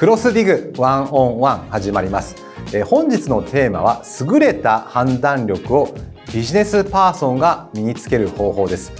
クロスディグワンオンワン始まります。本日のテーマは優れた判断力をビジネスパーソンが身につける方法です。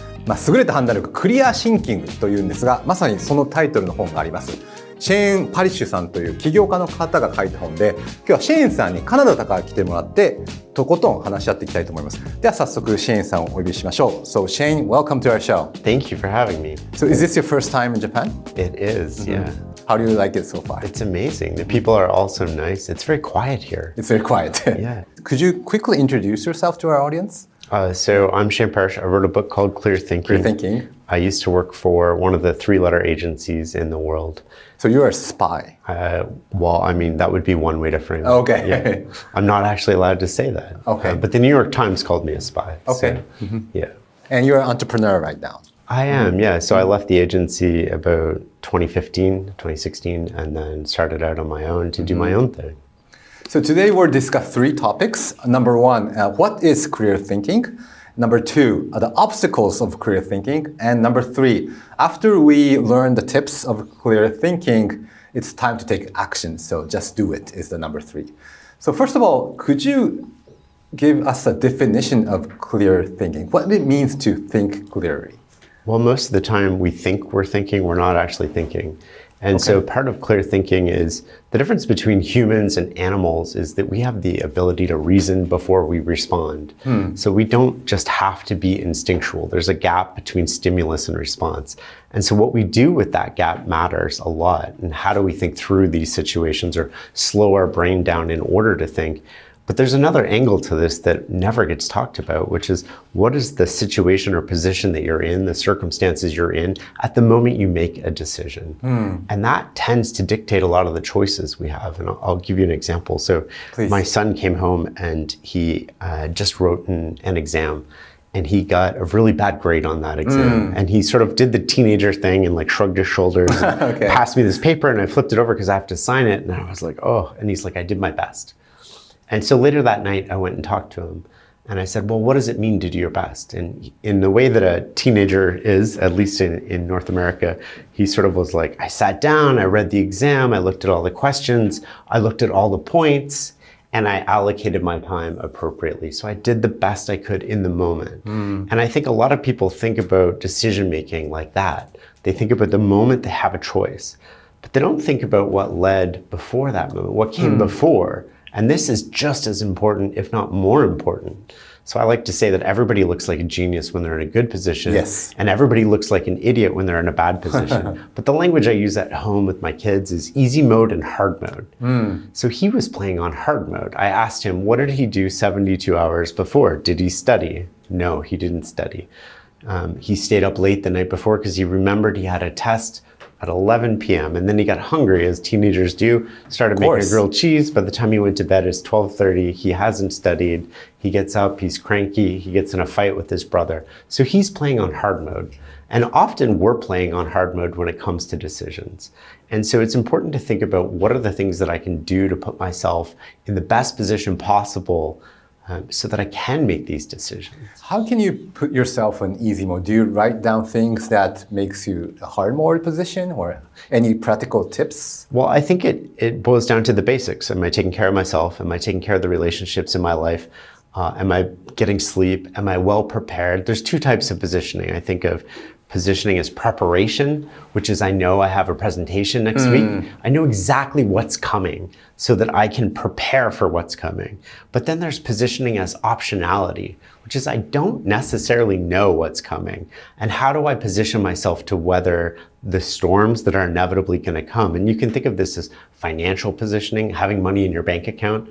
優れた判断力クリアシンキングというんですが、まさにそのタイトルの本があります。シェーン・パリッシュさんという起業家の方が書いた本で、今日はシェーンさんにカナダから来てもらってとことん話し合っていきたいと思います。では早速シェーンさんをお呼びしましょう。So Shane, welcome to our show. Thank you for having me. So is this your first time in Japan? It is, yeah. How do you like it so far? It's amazing. The people are all so nice. It's very quiet here. It's very quiet. Yeah. Could you quickly introduce yourself to our audience? So I'm Shane Parrish. I wrote a book called Clear Thinking. Clear Thinking. I used to work for one of the three-letter agencies in the world. So you're a spy. Well, I mean, that would be one way to frame it. Okay. Yeah. I'm not actually allowed to say that. Okay. But the New York Times called me a spy. Okay. So, yeah. And you're an entrepreneur right now. I am, yeah. So I left the agency about 2016, and then started out on my own to do my own thing. So today we'll discuss three topics. Number one, what is clear thinking? Number two, the obstacles of clear thinking. And number three, after we learn the tips of clear thinking, it's time to take action. So just do it is the number three. So first of all, could you give us a definition of clear thinking? What it means to think clearly? Well, most of the time we think we're thinking, we're not actually thinking. And so part of clear thinking is the difference between humans and animals is that we have the ability to reason before we respond. So we don't just have to be instinctual. There's a gap between stimulus and response. And so what we do with that gap matters a lot. And how do we think through these situations or slow our brain down in order to think? But there's another angle to this that never gets talked about, which is what is the situation or position that you're in, the circumstances you're in at the moment you make a decision. And that tends to dictate a lot of the choices we have. And I'll give you an example. So my son came home and he just wrote an exam. And he got a really bad grade on that exam. And he sort of did the teenager thing and like shrugged his shoulders and passed me this paper, and I flipped it over because I have to sign it. And I was like, oh, and he's like, I did my best. And so later that night, I went and talked to him. And I said, well, what does it mean to do your best? And in the way that a teenager is, at least in North America, he sort of was like, I sat down, I read the exam, I looked at all the questions, I looked at all the points, and I allocated my time appropriately. So I did the best I could in the moment. And I think a lot of people think about decision-making like that. They think about the moment they have a choice, but they don't think about what led before that moment, what came before. And this is just as important, if not more important. So I like to say that everybody looks like a genius when they're in a good position. Yes. And everybody looks like an idiot when they're in a bad position. But the language I use at home with my kids is easy mode and hard mode. So he was playing on hard mode. I asked him, what did he do 72 hours before? Did he study? No, he didn't study. He stayed up late the night before because he remembered he had a test at 11 p.m. And then he got hungry, as teenagers do, started making a grilled cheese. By the time he went to bed, it's 12:30. He hasn't studied. He gets up, he's cranky. He gets in a fight with his brother. So he's playing on hard mode. And often we're playing on hard mode when it comes to decisions. And so it's important to think about what are the things that I can do to put myself in the best position possible so that I can make these decisions. How can you put yourself in easy mode? Do you write down things that makes you a hard mode position, or any practical tips? Well, I think it boils down to the basics. Am I taking care of myself? Am I taking care of the relationships in my life? Am I getting sleep? Am I well prepared? There's two types of positioning. I think of positioning as preparation, which is I know I have a presentation next week. I know exactly what's coming so that I can prepare for what's coming. But then there's positioning as optionality, which is I don't necessarily know what's coming. And how do I position myself to weather the storms that are inevitably going to come? And you can think of this as financial positioning. Having money in your bank account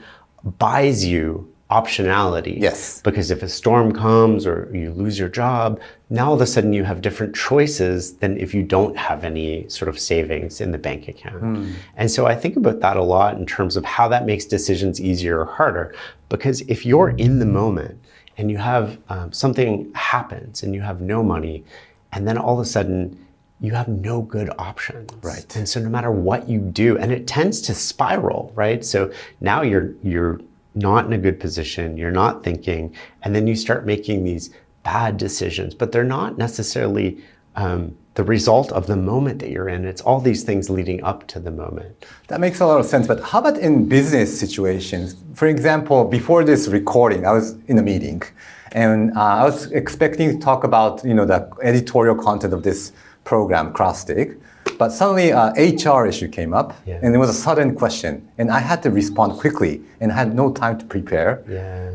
buys you optionality. Yes. Because if a storm comes or you lose your job, now all of a sudden you have different choices than if you don't have any sort of savings in the bank account. And so I think about that a lot in terms of how that makes decisions easier or harder. Because if you're in the moment and you have something happens and you have no money, and then all of a sudden you have no good options. Right. And so no matter what you do, and it tends to spiral, right? So now you're not in a good position, you're not thinking, and then you start making these bad decisions, but they're not necessarily the result of the moment that you're in. It's all these things leading up to the moment. That makes a lot of sense. But how about in business situations? For example, before this recording, I was in a meeting, and I was expecting to talk about the editorial content of this program, CROSS DIG. But suddenly HR issue came up, and it was a sudden question, and I had to respond quickly, and I had no time to prepare.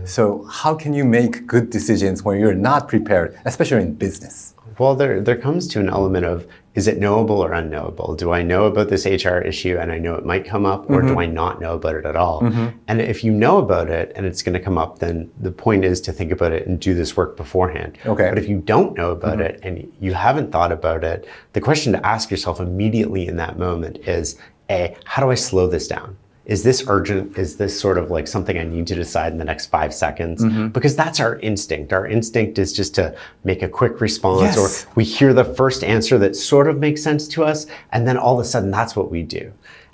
So how can you make good decisions when you're not prepared, especially in business? Well, there comes to an element of, is it knowable or unknowable? Do I know about this HR issue and I know it might come up, or do I not know about it at all? And if you know about it and it's going to come up, then the point is to think about it and do this work beforehand. But if you don't know about it and you haven't thought about it, the question to ask yourself immediately in that moment is, A, how do I slow this down? Is this urgent? Is this sort of like something I need to decide in the next 5 seconds? Because that's our instinct. Our instinct is just to make a quick response, or we hear the first answer that sort of makes sense to us, and then all of a sudden that's what we do.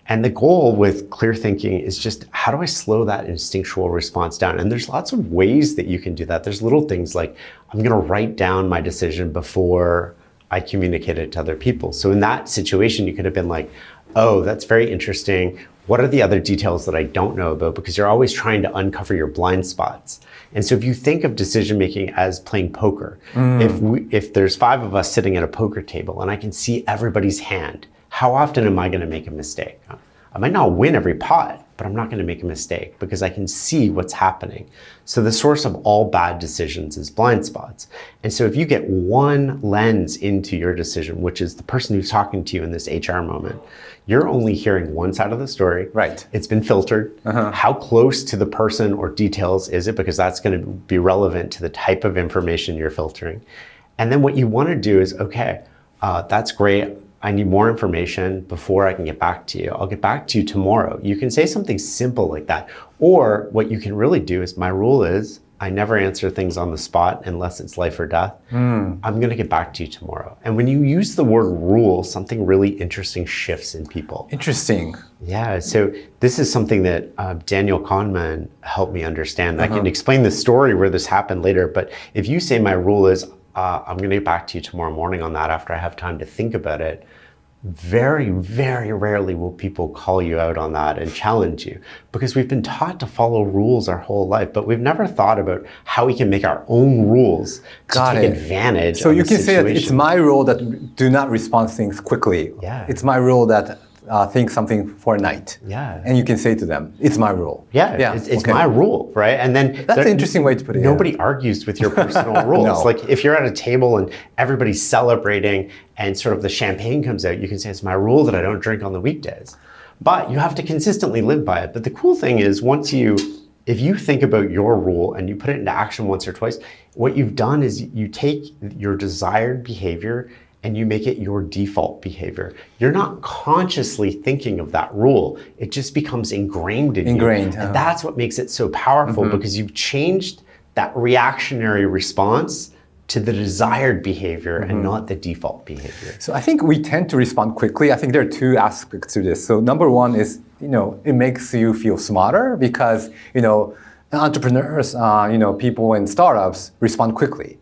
And the goal with clear thinking is just, how do I slow that instinctual response down? And there's lots of ways that you can do that. There's little things like, I'm going to write down my decision before I communicate it to other people. So in that situation, you could have been like, oh, that's very interesting. What are the other details that I don't know about? Because you're always trying to uncover your blind spots. And so if you think of decision making as playing poker, if there's 5 of us sitting at a poker table and I can see everybody's hand, how often am I going to make a mistake? I might not win every pot, but I'm not going to make a mistake because I can see what's happening. So the source of all bad decisions is blind spots. And so if you get one lens into your decision, which is the person who's talking to you in this HR moment, you're only hearing one side of the story. It's been filtered. How close to the person or details is it? Because that's going to be relevant to the type of information you're filtering. And then what you want to do is, okay, that's great. I need more information before I can get back to you. I'll get back to you tomorrow. You can say something simple like that. Or what you can really do is, my rule is, I never answer things on the spot unless it's life or death. I'm going to get back to you tomorrow. And when you use the word rule, something really interesting shifts in people. Interesting. Yeah, so this is something that Daniel Kahneman helped me understand. I can explain the story where this happened later, but if you say my rule is, I'm going to get back to you tomorrow morning on that after I have time to think about it, very, very rarely will people call you out on that and challenge you, because we've been taught to follow rules our whole life, but we've never thought about how we can make our own rules to take advantage of the situation. So you can say that it's my rule that do not respond to things quickly. It's my rule that think something for a night. And you can say to them, it's my rule. It's my rule, right? And then that's an interesting way to put it. Nobody argues with your personal rules. Like if you're at a table and everybody's celebrating and sort of the champagne comes out, you can say, it's my rule that I don't drink on the weekdays. But you have to consistently live by it. But the cool thing is, if you think about your rule and you put it into action once or twice, what you've done is you take your desired behavior and you make it your default behavior. You're not consciously thinking of that rule. It just becomes ingrained in you. And that's what makes it so powerful, because you've changed that reactionary response to the desired behavior and not the default behavior. So I think we tend to respond quickly. I think there are 2 aspects to this. So number one is, it makes you feel smarter because, entrepreneurs, people in startups respond quickly.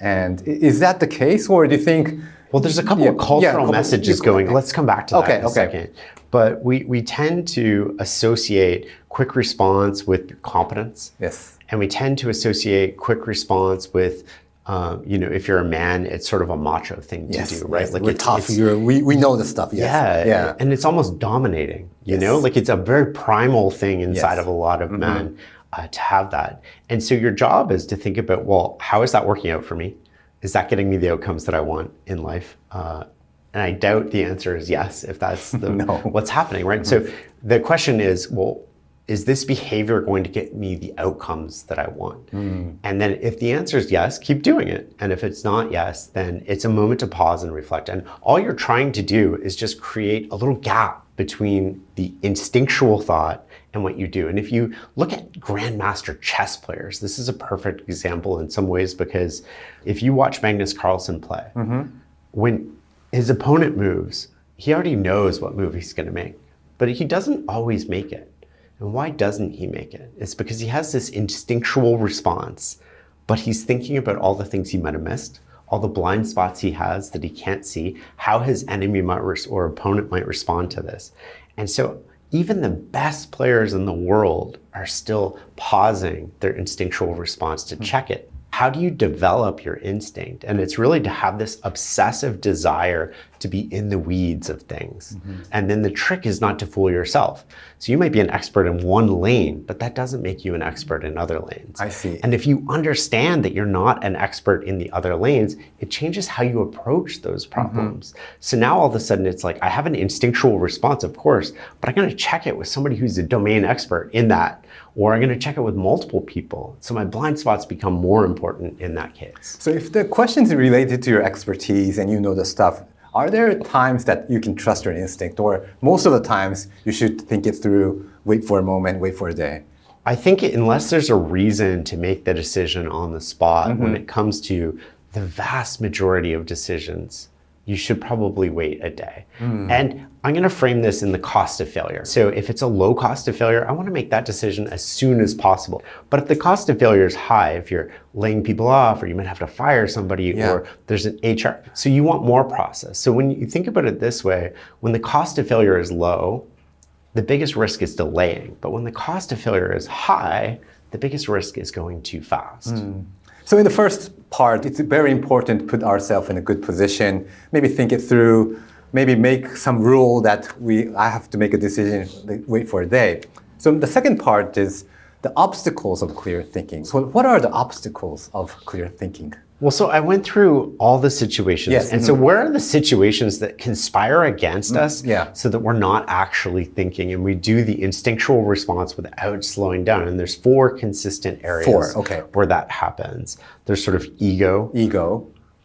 And is that the case, or do you think? Well, there's a couple of cultural messages going. Let's come back to that in a second. But we tend to associate quick response with competence. And we tend to associate quick response with, if you're a man, it's sort of a macho thing to do, right? Like we're tough. We know the stuff. And it's almost dominating. Like it's a very primal thing inside of a lot of men to have that. And so your job is to think about, well, how is that working out for me? Is that getting me the outcomes that I want in life? And I doubt the answer is yes, if that's what's happening, right? So the question is, well, is this behavior going to get me the outcomes that I want? And then if the answer is yes, keep doing it. And if it's not yes, then it's a moment to pause and reflect. And all you're trying to do is just create a little gap between the instinctual thought and what you do. And if you look at grandmaster chess players, this is a perfect example in some ways, because if you watch Magnus Carlsen play, when his opponent moves, he already knows what move he's going to make, but he doesn't always make it. And why doesn't he make it? It's because he has this instinctual response, but he's thinking about all the things he might have missed, all the blind spots he has that he can't see, how his enemy might or opponent might respond to this. And so even the best players in the world are still pausing their instinctual response to check it. How do you develop your instinct? And it's really to have this obsessive desire to be in the weeds of things. And then the trick is not to fool yourself. So you might be an expert in one lane, but that doesn't make you an expert in other lanes. I see. And if you understand that you're not an expert in the other lanes, it changes how you approach those problems. So now all of a sudden it's like, I have an instinctual response, of course, but I'm gonna check it with somebody who's a domain expert in that, or I'm gonna check it with multiple people. So my blind spots become more important in that case. So if the question is related to your expertise and you know the stuff, are there times that you can trust your instinct, or most of the times you should think it through, wait for a moment, wait for a day? I think unless there's a reason to make the decision on the spot, when it comes to the vast majority of decisions, you should probably wait a day. And I'm going to frame this in the cost of failure. So if it's a low cost of failure, I want to make that decision as soon as possible. But if the cost of failure is high, if you're laying people off, or you might have to fire somebody, or there's an HR, so you want more process. So when you think about it this way, when the cost of failure is low, the biggest risk is delaying. But when the cost of failure is high, the biggest risk is going too fast. So in the first part, it's very important to put ourselves in a good position, maybe think it through, maybe make some rule that I have to make a decision, wait for a day. So the second part is the obstacles of clear thinking. So what are the obstacles of clear thinking? Well, so I went through all the situations. Yes. And so where are the situations that conspire against us Yeah. so that we're not actually thinking and we do the instinctual response without slowing down? And there's 4 consistent areas where that happens. There's sort of ego,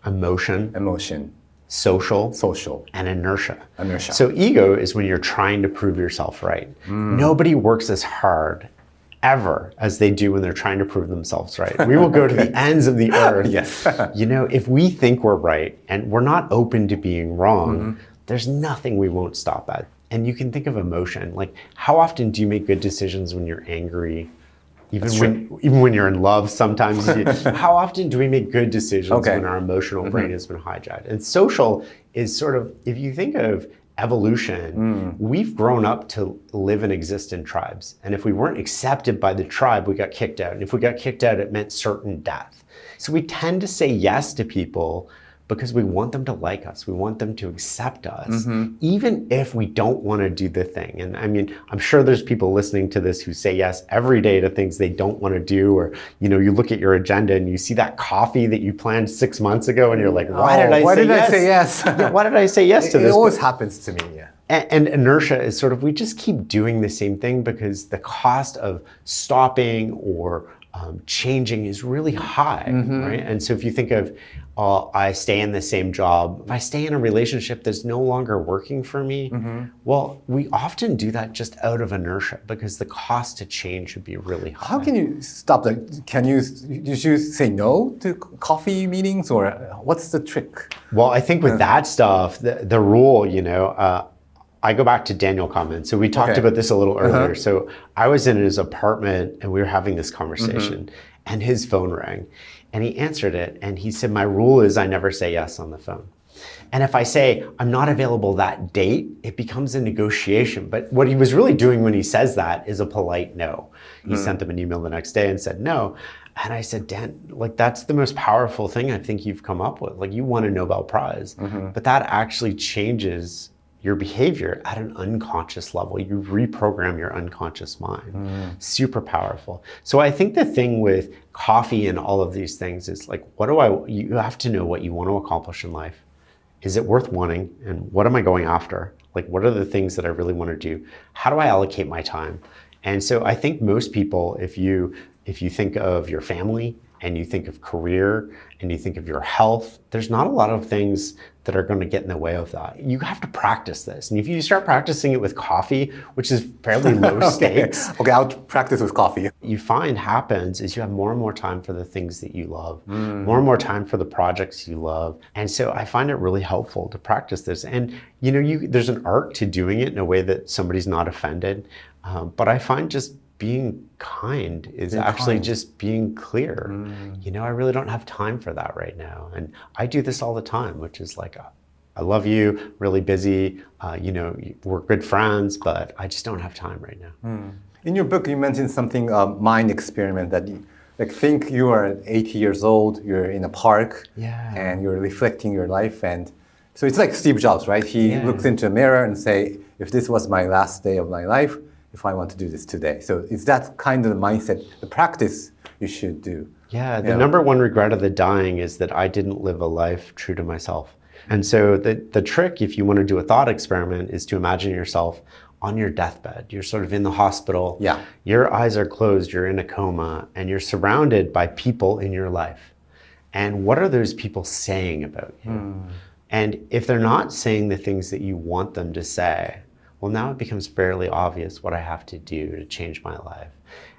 emotion, social, and inertia. So ego is when you're trying to prove yourself right. Nobody works as hard ever as they do when they're trying to prove themselves right. We will go to the ends of the earth. You know, if we think we're right and we're not open to being wrong, there's nothing we won't stop at. And you can think of emotion, like how often do you make good decisions when you're angry? Even when you're in love, sometimes. How often do we make good decisions when our emotional brain has been hijacked? And social is sort of, if you think of evolution, we've grown up to live and exist in tribes. And if we weren't accepted by the tribe, we got kicked out. And if we got kicked out, it meant certain death. So we tend to say yes to people because we want them to like us. We want them to accept us, even if we don't want to do the thing. And I mean, I'm sure there's people listening to this who say yes every day to things they don't want to do. Or, you know, you look at your agenda and you see that coffee that you planned 6 months ago and you're like, why did I say yes? Why did I say yes to this? It always happens to me, And inertia is sort of, we just keep doing the same thing because the cost of stopping or changing is really high, right? And so if you think of, I stay in the same job, if I stay in a relationship that's no longer working for me, well, we often do that just out of inertia because the cost to change would be really high. How can you stop that? Did you say no to coffee meetings, or what's the trick? Well, I think with that stuff, the rule, you know, I go back to Daniel Kahneman. So we talked about this a little earlier. So I was in his apartment and we were having this conversation and his phone rang and he answered it. And he said, my rule is I never say yes on the phone. And if I say I'm not available that date, it becomes a negotiation. But what he was really doing when he says that is a polite no. He sent them an email the next day and said no. And I said, Dan, like that's the most powerful thing I think you've come up with. Like you won a Nobel Prize, but that actually changes your behavior at an unconscious level. You reprogram your unconscious mind. Super powerful. So I think the thing with coffee and all of these things is like, you have to know what you want to accomplish in life. Is it worth wanting? And what am I going after? Like, what are the things that I really want to do? How do I allocate my time? And so I think most people, if you think of your family and you think of career and you think of your health, there's not a lot of things that are going to get in the way of that. You have to practice this. And if you start practicing it with coffee, which is fairly low stakes. Okay, I'll practice with coffee. You find happens is you have more and more time for the things that you love, more and more time for the projects you love. And so I find it really helpful to practice this. And you know, there's an art to doing it in a way that somebody's not offended. But I find just being kind is Being actually kind. just being clear. You know, I really don't have time for that right now. And I do this all the time, which is like, I love you, really busy, you know, we're good friends, but I just don't have time right now. In your book, you mentioned something, mind experiment, that you like think you are 80 years old, you're in a park, and you're reflecting your life. And so it's like Steve Jobs, right? He looks into a mirror and say, if this was my last day of my life, if I want to do this today. So it's that kind of mindset, the practice you should do. Yeah, the number one regret of the dying is that I didn't live a life true to myself. And so the trick, if you want to do a thought experiment, is to imagine yourself on your deathbed. You're sort of in the hospital. Yeah. Your eyes are closed, you're in a coma, and you're surrounded by people in your life. And what are those people saying about you? And if they're not saying the things that you want them to say, well, now it becomes fairly obvious what I have to do to change my life.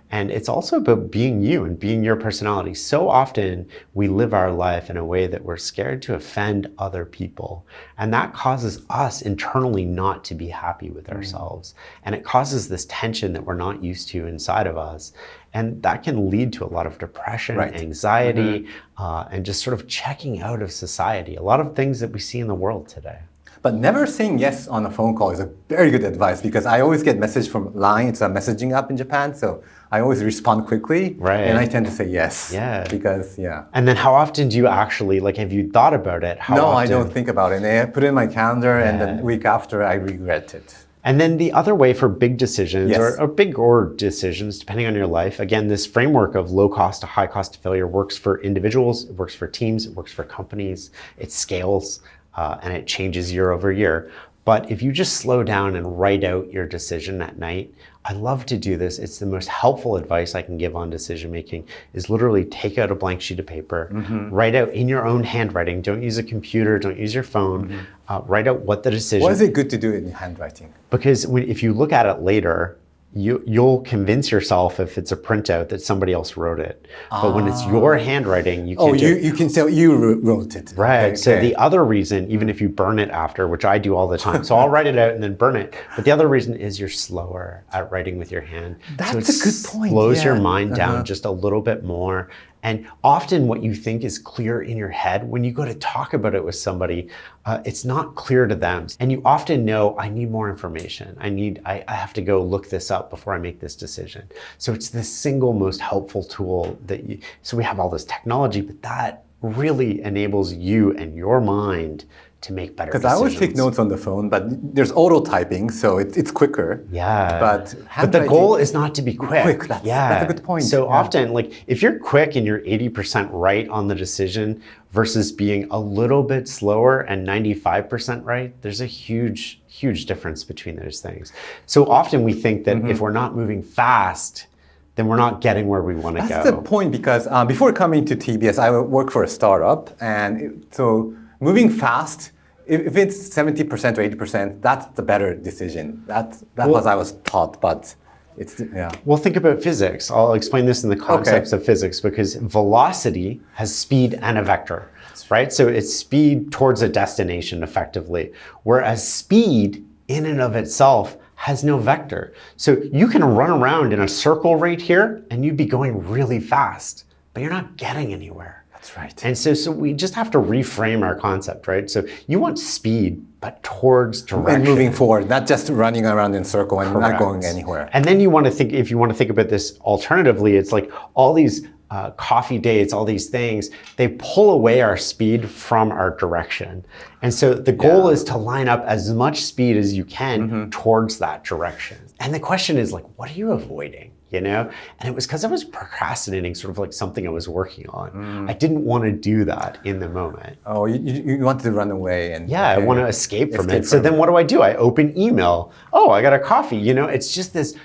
And it's also about being you and being your personality. So often we live our life in a way that we're scared to offend other people. And that causes us internally not to be happy with ourselves. And it causes this tension that we're not used to inside of us. And that can lead to a lot of depression, anxiety, and just sort of checking out of society. A lot of things that we see in the world today. But never saying yes on a phone call is a very good advice, because I always get message from Line. It's a messaging app in Japan, so I always respond quickly, and I tend to say yes. Because And then how often do you actually, like, have you thought about it? How No, often? I don't think about it. I put it in my calendar, and then the week after I regret it. And then the other way for big decisions, or big or decisions, depending on your life, again, this framework of low cost to high cost to failure works for individuals, it works for teams, it works for companies, it scales. And it changes year over year. But if you just slow down and write out your decision at night, I love to do this. It's the most helpful advice I can give on decision making, is literally take out a blank sheet of paper, write out in your own handwriting. Don't use a computer, don't use your phone. Write out what the decision. Why is it good to do it in handwriting? Because if you look at it later, you'll convince yourself, if it's a printout, that somebody else wrote it. But when it's your handwriting, you can't you can say you wrote it. Right. Okay. So the other reason, even if you burn it after, which I do all the time, so I'll write it out and then burn it. But the other reason is you're slower at writing with your hand. That's so a good point. Slows your mind down just a little bit more. And often what you think is clear in your head, when you go to talk about it with somebody, it's not clear to them. And you often know, I need more information. I have to go look this up before I make this decision. So it's the single most helpful tool so we have all this technology, but that really enables you and your mind to make better decisions. Because I always take notes on the phone, but there's auto typing, so it's quicker. But the goal is not to be quick. That's a good point. So often, like, if you're quick and you're 80% right on the decision versus being a little bit slower and 95% right, there's a huge, huge difference between those things. So often we think that if we're not moving fast, then we're not getting where we want to go. That's the point, because before coming to TBS, I worked for a startup, and so moving fast, if it's 70% or 80%, that's the better decision. That was I was taught, but it's, Well, think about physics. I'll explain this in the concepts of physics, because velocity has speed and a vector, right? So it's speed towards a destination effectively, whereas speed in and of itself has no vector. So you can run around in a circle right here and you'd be going really fast, but you're not getting anywhere. That's right. And so we just have to reframe our concept, right? So you want speed, but towards direction. And moving forward, not just running around in a circle and not going anywhere. And then you want to think, if you want to think about this alternatively, it's like all these coffee dates, all these things, they pull away our speed from our direction. And so the goal is to line up as much speed as you can towards that direction. And the question is, like, what are you avoiding? You know? And it was because I was procrastinating sort of like something I was working on. I didn't want to do that in the moment. Oh, you wanted to run away. And I want to escape from it. So then what do? I open email. Oh, I got a coffee. You know, it's just this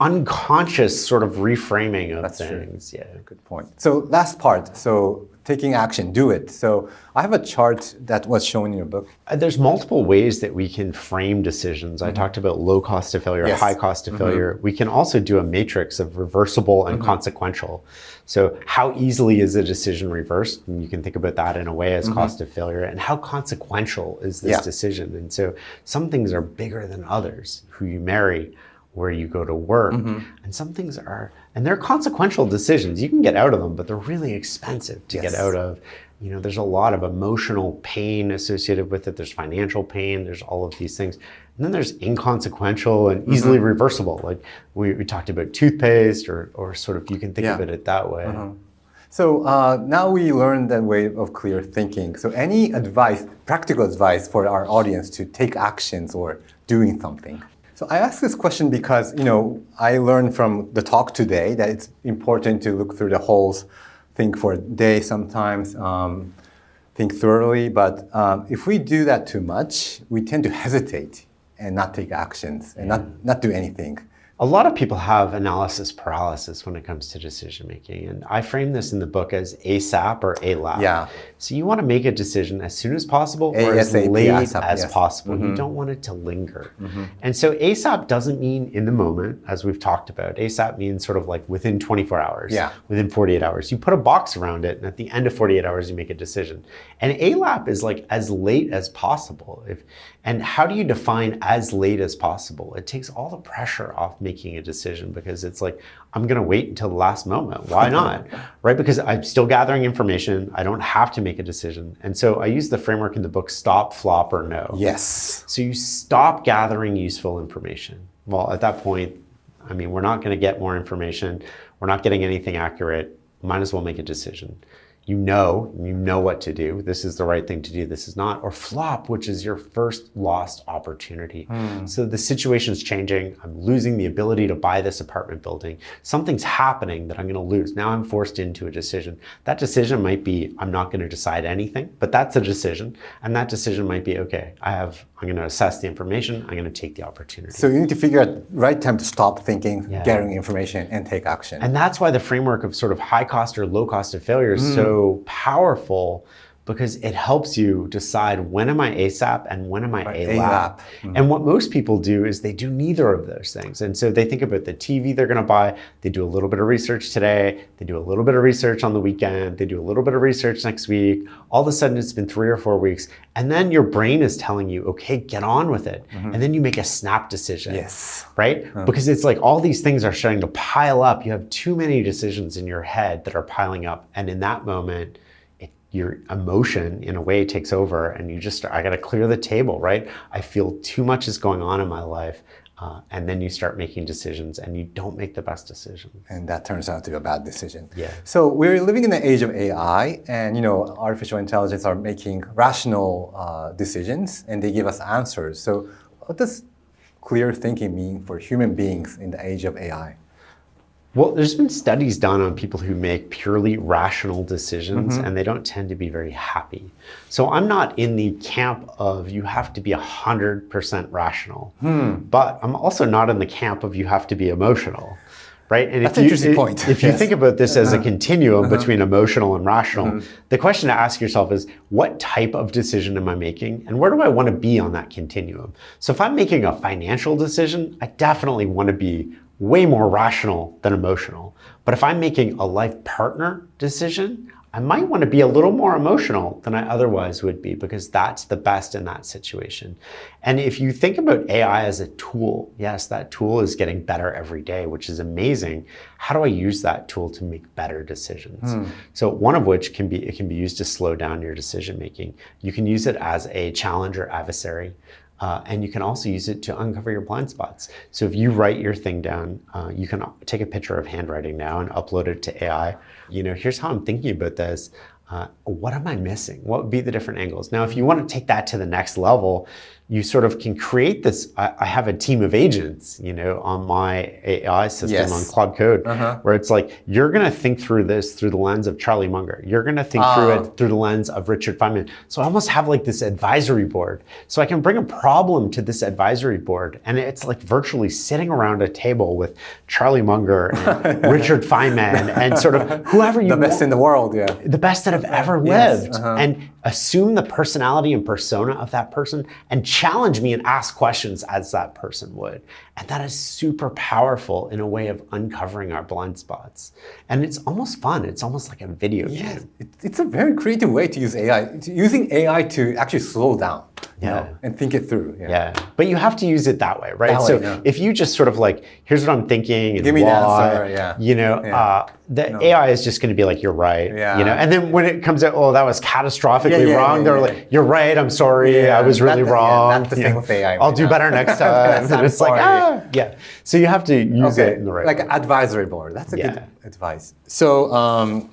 unconscious sort of reframing of things. True. Yeah, good point. So last part, so taking action, do it. So I have a chart that was shown in your book. There's multiple ways that we can frame decisions. I talked about low cost to failure, high cost to failure. We can also do a matrix of reversible and consequential. So how easily is a decision reversed? And you can think about that in a way as cost of failure. And how consequential is this decision? And so some things are bigger than others. Who you marry, where you go to work. And some things are, and they're consequential decisions. You can get out of them, but they're really expensive to get out of. You know, there's a lot of emotional pain associated with it. There's financial pain. There's all of these things. And then there's inconsequential and easily reversible. Like we talked about toothpaste or sort of, you can think of it that way. So now we learned that way of clear thinking. So any advice, practical advice for our audience to take actions or doing something? So I ask this question because, you know, I learned from the talk today that it's important to look through the whole thing for a day sometimes, think thoroughly. But if we do that too much, we tend to hesitate and not take actions and not do anything. A lot of people have analysis paralysis when it comes to decision making. And I frame this in the book as ASAP or ALAP. Yeah. So you want to make a decision as soon as possible or as late as possible. You don't want it to linger. And so ASAP doesn't mean in the moment, as we've talked about. ASAP means sort of like within 24 hours, within 48 hours. You put a box around it, and at the end of 48 hours, you make a decision. And ALAP is like as late as possible. And how do you define as late as possible? It takes all the pressure off making a decision because it's like, I'm going to wait until the last moment. Why not? Right? Because I'm still gathering information. I don't have to make a decision. And so I use the framework in the book, stop, flop, or no. Yes. So you stop gathering useful information. Well, at that point, I mean, we're not going to get more information. We're not getting anything accurate. Might as well make a decision. You know what to do. This is the right thing to do. This is not. Or flop, which is your first lost opportunity. So the situation's changing. I'm losing the ability to buy this apartment building. Something's happening that I'm going to lose. Now I'm forced into a decision. That decision might be, I'm not going to decide anything, but that's a decision. And that decision might be, okay, I'm going to assess the information. I'm going to take the opportunity. So you need to figure out the right time to stop thinking, gathering information, and take action. And that's why the framework of sort of high cost or low cost of failure is so powerful, because it helps you decide when am I ASAP and when am I ALAP. And what most people do is they do neither of those things. And so they think about the TV they're going to buy. They do a little bit of research today. They do a little bit of research on the weekend. They do a little bit of research next week. All of a sudden it's been 3 or 4 weeks. And then your brain is telling you, okay, get on with it. And then you make a snap decision. Yes. Right? Because it's like all these things are starting to pile up. You have too many decisions in your head that are piling up. And in that moment, your emotion in a way takes over and you just, I got to clear the table, right? I feel too much is going on in my life. And then you start making decisions and you don't make the best decisions. And that turns out to be a bad decision. Yeah. So we're living in the age of AI and, you know, artificial intelligence are making rational decisions and they give us answers. So what does clear thinking mean for human beings in the age of AI? Well, there's been studies done on people who make purely rational decisions and they don't tend to be very happy. So I'm not in the camp of you have to be 100% rational, but I'm also not in the camp of you have to be emotional, right? And that's an interesting point. If you think about this as a continuum between emotional and rational, the question to ask yourself is, what type of decision am I making and where do I want to be on that continuum? So if I'm making a financial decision, I definitely want to be way more rational than emotional. But if I'm making a life partner decision, I might want to be a little more emotional than I otherwise would be because that's the best in that situation. And if you think about AI as a tool, yes, that tool is getting better every day, which is amazing. How do I use that tool to make better decisions? So one of which can be used to slow down your decision making. You can use it as a challenge or adversary. And you can also use it to uncover your blind spots. So if you write your thing down, you can take a picture of handwriting now and upload it to AI. You know, here's how I'm thinking about this. What am I missing? What would be the different angles? Now, if you want to take that to the next level, you sort of can create this. I have a team of agents, you know, on my AI system on Cloud Code, where it's like, you're going to think through this through the lens of Charlie Munger. You're going to think through it through the lens of Richard Feynman. So I almost have like this advisory board. So I can bring a problem to this advisory board and it's like virtually sitting around a table with Charlie Munger and Richard Feynman and sort of whoever you want. The best in the world, The best that have ever lived. And assume the personality and persona of that person and challenge me and ask questions as that person would. And that is super powerful in a way of uncovering our blind spots. And it's almost fun. It's almost like a video game. It's a very creative way to use AI. It's using AI to actually slow down. and think it through. Yeah, but you have to use it that way, right? That way, so yeah. if you just sort of like, here's what I'm thinking, and Give me the why, answer, the AI is just going to be like, you're right, and then when it comes out, oh, that was catastrophically wrong, they're like, you're right, I'm sorry, I was really wrong. That's the thing with AI. I'll do better next time. And it's like, so you have to use it in the right like way. an advisory board. That's a good advice. So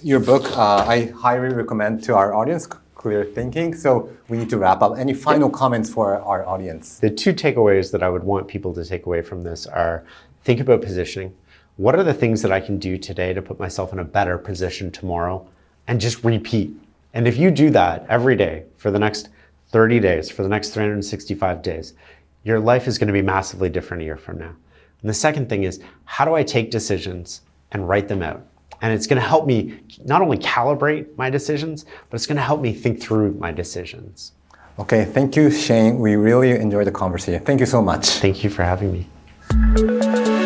your book, I highly recommend to our audience, Clear Thinking. So we need to wrap up. Any final comments for our audience? The two takeaways that I would want people to take away from this are, think about positioning. What are the things that I can do today to put myself in a better position tomorrow? And just repeat. And if you do that every day for the next 30 days, for the next 365 days, your life is going to be massively different a year from now. And the second thing is, how do I take decisions and write them out? And it's going to help me not only calibrate my decisions, but it's going to help me think through my decisions. Okay, thank you, Shane. We really enjoyed the conversation. Thank you so much. Thank you for having me.